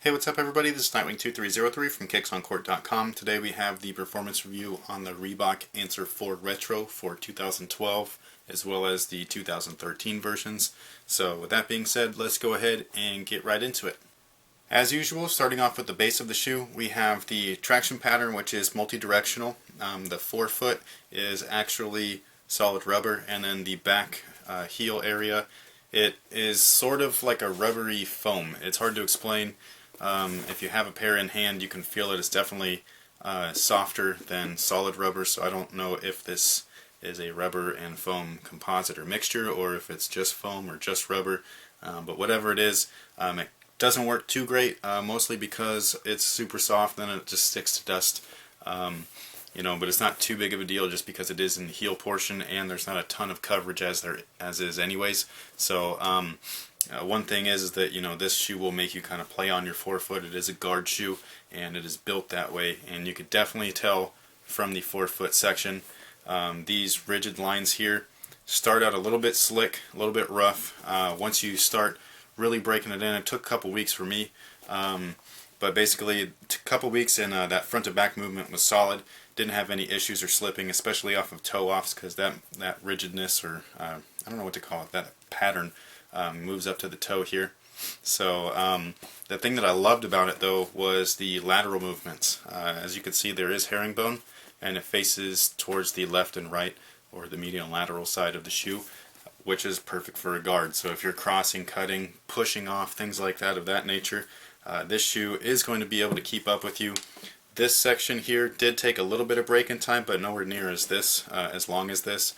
Hey, what's up everybody? This is Nightwing2303 from KicksOnCourt.com. Today we have the performance review on the Reebok Answer 4 Retro for 2012 as well as the 2013 versions. So with that being said, let's go ahead and get right into it. As usual, starting off with the base of the shoe, we have the traction pattern, which is multi-directional. The forefoot is actually solid rubber, and then the back heel area, it is sort of like a rubbery foam. It's hard to explain. If you have a pair in hand, you can feel it. It's definitely softer than solid rubber, so I don't know if this is a rubber and foam composite or mixture, or if it's just foam or just rubber. But whatever it is, it doesn't work too great, mostly because it's super soft and it just sticks to dust. But it's not too big of a deal just because it is in the heel portion and there's not a ton of coverage as is anyways. So one thing is that this shoe will make you kind of play on your forefoot. It is a guard shoe and it is built that way, and you could definitely tell from the forefoot section. These rigid lines here start out a little bit slick, a little bit rough. Once you start really breaking it in, it took a couple weeks for me, but basically a couple weeks and that front to back movement was solid. Didn't have any issues or slipping, especially off of toe offs, because that rigidness, or I don't know what to call it, that pattern moves up to the toe here. So the thing that I loved about it though was the lateral movements. As you can see, there is herringbone and it faces towards the left and right, or the medial and lateral side of the shoe, which is perfect for a guard. So if you're crossing, cutting, pushing off, things like that of that nature, this shoe is going to be able to keep up with you. This section here did take a little bit of break-in time, but nowhere near as long as this.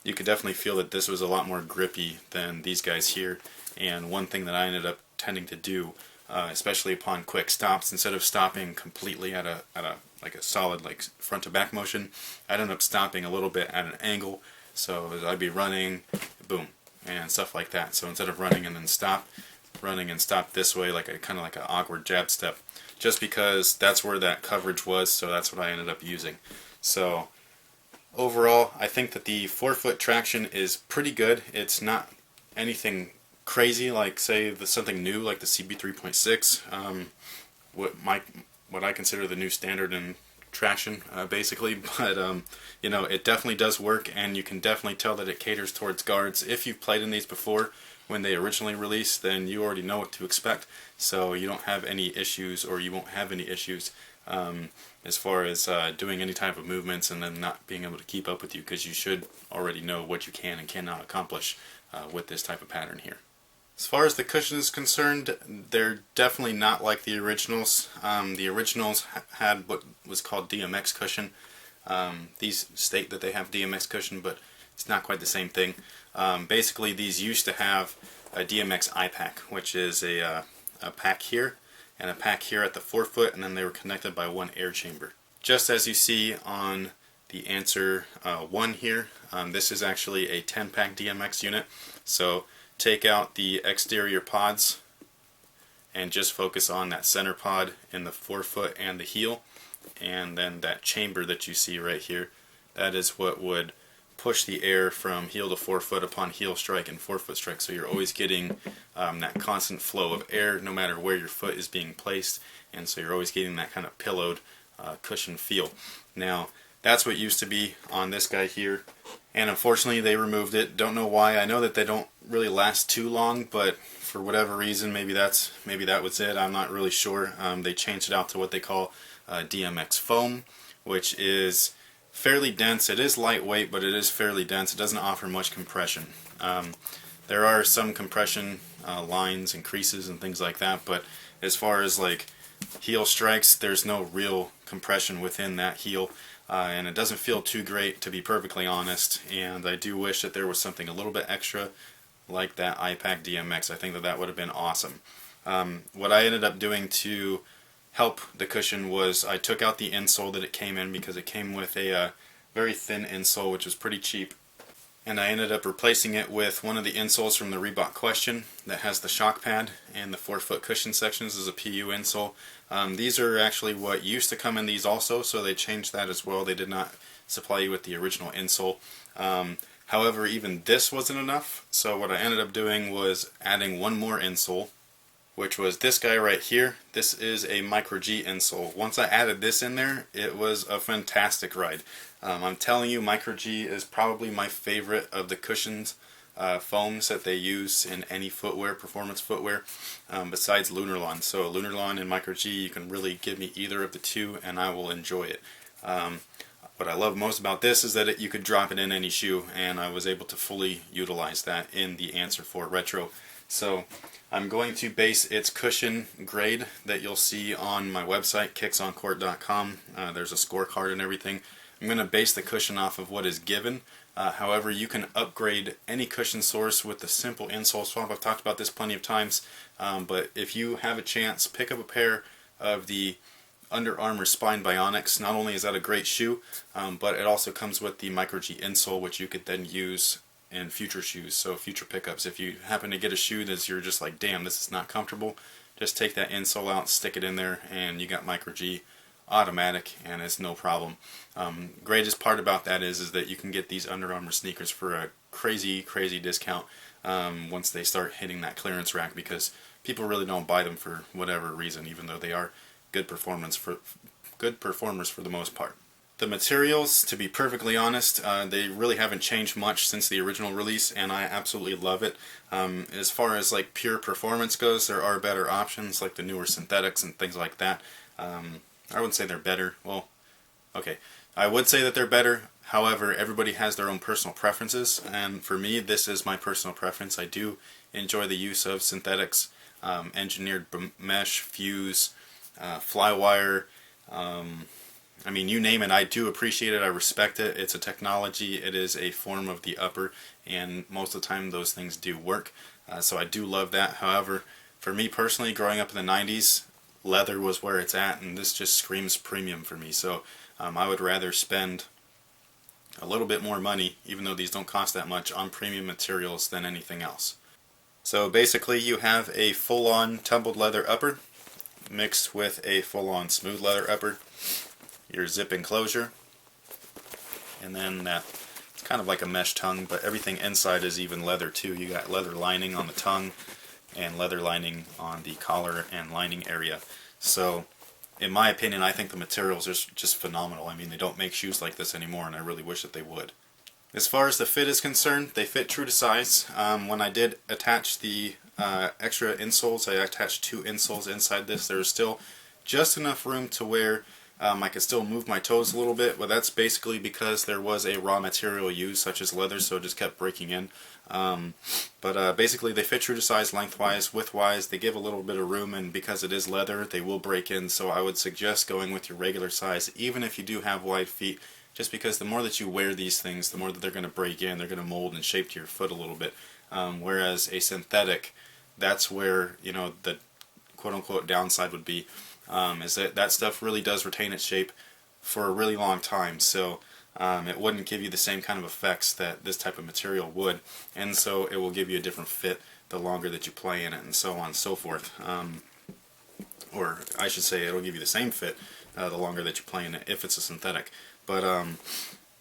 You could definitely feel that this was a lot more grippy than these guys here. And one thing that I ended up tending to do, especially upon quick stops, instead of stopping completely at a solid front to back motion, I'd end up stopping a little bit at an angle. So I'd be running, boom, and stuff like that. So instead of running and then stop, running and stop this way, kind of like an awkward jab step, just because that's where that coverage was. So that's what I ended up using. So overall, I think that the forefoot traction is pretty good. It's not anything crazy like, say, something new like the CB 3.6, what I consider the new standard in traction, basically. But it definitely does work, and you can definitely tell that it caters towards guards. If you've played in these before when they originally released, then you already know what to expect, so you don't have any issues, or you won't have any issues as far as doing any type of movements and then not being able to keep up with you, because you should already know what you can and cannot accomplish with this type of pattern here. As far as the cushion is concerned, they're definitely not like the originals. The originals had what was called DMX cushion. These state that they have DMX cushion, but it's not quite the same thing. Basically, these used to have a DMX I-Pack, which is a pack here and a pack here at the forefoot, and then they were connected by one air chamber. Just as you see on the Answer 1 here, this is actually a 10-pack DMX unit. So take out the exterior pods and just focus on that center pod in the forefoot and the heel, and then that chamber that you see right here, that is what would push the air from heel to forefoot upon heel strike and forefoot strike. So you're always getting that constant flow of air no matter where your foot is being placed, and so you're always getting that kind of pillowed cushion feel. Now that's what used to be on this guy here, and unfortunately they removed it. Don't know why. I know that they don't really last too long, but for whatever reason, maybe that was it. I'm not really sure. They changed it out to what they call DMX foam, which is fairly dense. It is lightweight, but it is fairly dense. It doesn't offer much compression. There are some compression lines and creases and things like that, but as far as heel strikes, there's no real compression within that heel. And it doesn't feel too great, to be perfectly honest, and I do wish that there was something a little bit extra like that I-Pack DMX. I think that would have been awesome. What I ended up doing to help the cushion was I took out the insole that it came in, because it came with a very thin insole, which was pretty cheap, and I ended up replacing it with one of the insoles from the Reebok Question that has the shock pad and the forefoot cushion sections as a PU insole. These are actually what used to come in these also, so they changed that as well. They did not supply you with the original insole. However, even this wasn't enough, so what I ended up doing was adding one more insole, which was this guy right here. This is a Micro G insole. Once I added this in there, it was a fantastic ride. I'm telling you, Micro G is probably my favorite of the cushions foams that they use in any footwear, performance footwear, besides Lunarlon. So Lunarlon and Micro G, you can really give me either of the two and I will enjoy it. What I love most about this is that you could drop it in any shoe, and I was able to fully utilize that in the Answer 4 Retro. So I'm going to base its cushion grade that you'll see on my website, kicksoncourt.com. There's a scorecard and everything. I'm going to base the cushion off of what is given. However, you can upgrade any cushion source with the simple insole swap. I've talked about this plenty of times, but if you have a chance, pick up a pair of the Under Armour Spine Bionics. Not only is that a great shoe, but it also comes with the Micro G insole, which you could then use in future shoes, so future pickups. If you happen to get a shoe that you're just like, damn, this is not comfortable, just take that insole out, stick it in there, and you got Micro G automatic, and it's no problem. Greatest part about that is that you can get these Under Armour sneakers for a crazy discount once they start hitting that clearance rack, because people really don't buy them for whatever reason, even though they are good performers for the most part. The materials, to be perfectly honest, they really haven't changed much since the original release, and I absolutely love it. As far as like pure performance goes, there are better options like the newer synthetics and things like that. I wouldn't say they're better. Well, okay, I would say that they're better. However, everybody has their own personal preferences, and for me, this is my personal preference. I do enjoy the use of synthetics, engineered mesh, fuse, Flywire, I mean, you name it, I do appreciate it, I respect it. It's a technology, it is a form of the upper, and most of the time those things do work. So I do love that. However, for me personally, growing up in the 90s, leather was where it's at, and this just screams premium for me. So I would rather spend a little bit more money, even though these don't cost that much, on premium materials than anything else. So basically you have a full-on tumbled leather upper mixed with a full-on smooth leather upper, your zip enclosure, and then that, it's kind of like a mesh tongue, but everything inside is even leather too. You got leather lining on the tongue and leather lining on the collar and lining area. So in my opinion, I think the materials are just phenomenal. I mean, they don't make shoes like this anymore, and I really wish that they would. As far as the fit is concerned, they fit true to size. When I did attach the extra insoles, I attached 2 insoles inside this. There's still just enough room to where I could still move my toes a little bit, but that's basically because there was a raw material used, such as leather, so it just kept breaking in. But basically they fit true to size lengthwise, widthwise. They give a little bit of room, and because it is leather, they will break in, so I would suggest going with your regular size, even if you do have wide feet, just because the more that you wear these things, the more that they're going to break in, they're going to mold and shape to your foot a little bit. Whereas a synthetic, that's where, you know, the quote-unquote downside would be, is that stuff really does retain its shape for a really long time, so it wouldn't give you the same kind of effects that this type of material would, and so it will give you a different fit the longer that you play in it, and so on and so forth. Or I should say, it'll give you the same fit the longer that you play in it, if it's a synthetic. But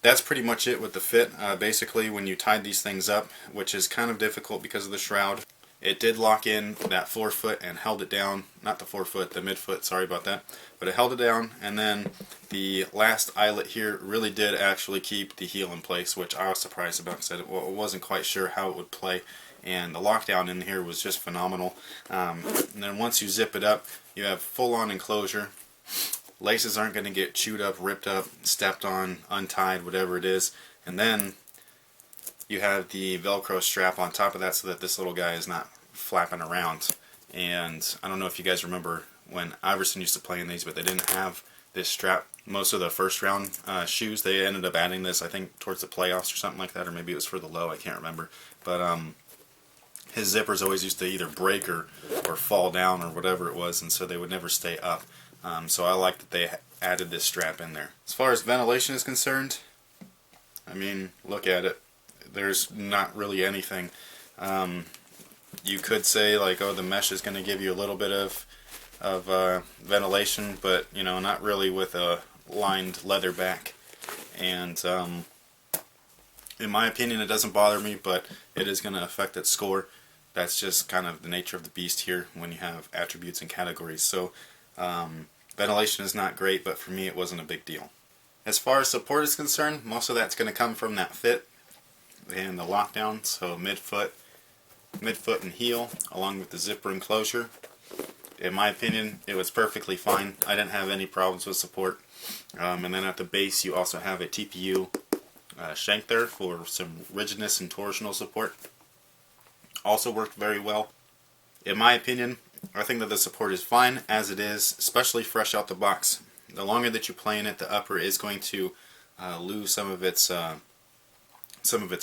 that's pretty much it with the fit. Basically, when you tied these things up, which is kind of difficult because of the shroud, it did lock in that forefoot and held it down. Not the forefoot, the midfoot, sorry about that. But it held it down, and then the last eyelet here really did actually keep the heel in place, which I was surprised about because I wasn't quite sure how it would play. And the lockdown in here was just phenomenal. And then once you zip it up, you have full-on enclosure. Laces aren't going to get chewed up, ripped up, stepped on, untied, whatever it is. And then you have the Velcro strap on top of that so that this little guy is not flapping around. And I don't know if you guys remember when Iverson used to play in these, but they didn't have this strap. Most of the first round shoes, they ended up adding this, I think, towards the playoffs or something like that, or maybe it was for the low, I can't remember. But his zippers always used to either break or fall down or whatever it was, and so they would never stay up. So I like that they added this strap in there. As far as ventilation is concerned, I mean, look at it. There's not really anything. You could say like, oh, the mesh is going to give you a little bit of ventilation, but you know, not really with a lined leather back. And in my opinion, it doesn't bother me, but it is going to affect its score. that's just kind of the nature of the beast here when you have attributes and categories. So ventilation is not great, but for me it wasn't a big deal. As far as support is concerned, most of that's going to come from that fit and the lockdown, so midfoot and heel, along with the zipper enclosure. In my opinion, it was perfectly fine. I didn't have any problems with support. And then at the base, you also have a TPU shank there for some rigidness and torsional support. Also worked very well. In my opinion, I think that the support is fine as it is, especially fresh out the box. The longer that you play in it, the upper is going to lose some of its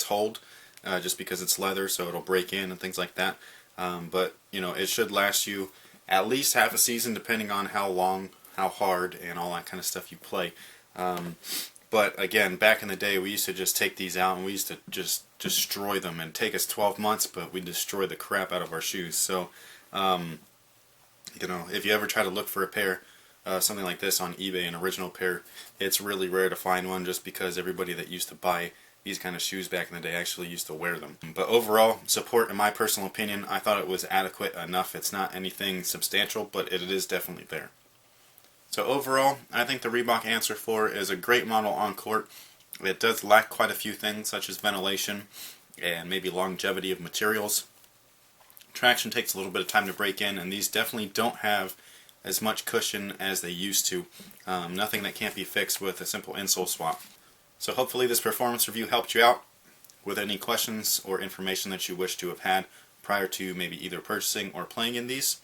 hold, just because it's leather, so it'll break in and things like that. But you know, it should last you at least half a season, depending on how long, how hard, and all that kind of stuff you play. But again, back in the day, we used to just take these out and we used to just destroy them. And take us 12 months, but we destroy the crap out of our shoes. So, you know, if you ever try to look for a pair, something like this on eBay, an original pair, it's really rare to find one, just because everybody that used to buy these kind of shoes back in the day actually used to wear them. But overall, support, in my personal opinion, I thought it was adequate enough. It's not anything substantial, but it is definitely there. So overall, I think the Reebok Answer 4 is a great model on court. It does lack quite a few things, such as ventilation and maybe longevity of materials. Traction takes a little bit of time to break in, and these definitely don't have as much cushion as they used to. Nothing that can't be fixed with a simple insole swap. So hopefully this performance review helped you out with any questions or information that you wish to have had prior to maybe either purchasing or playing in these.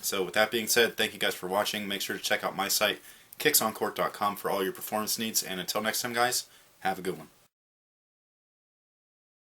So with that being said, thank you guys for watching. Make sure to check out my site, kicksoncourt.com, for all your performance needs. And until next time, guys, have a good one.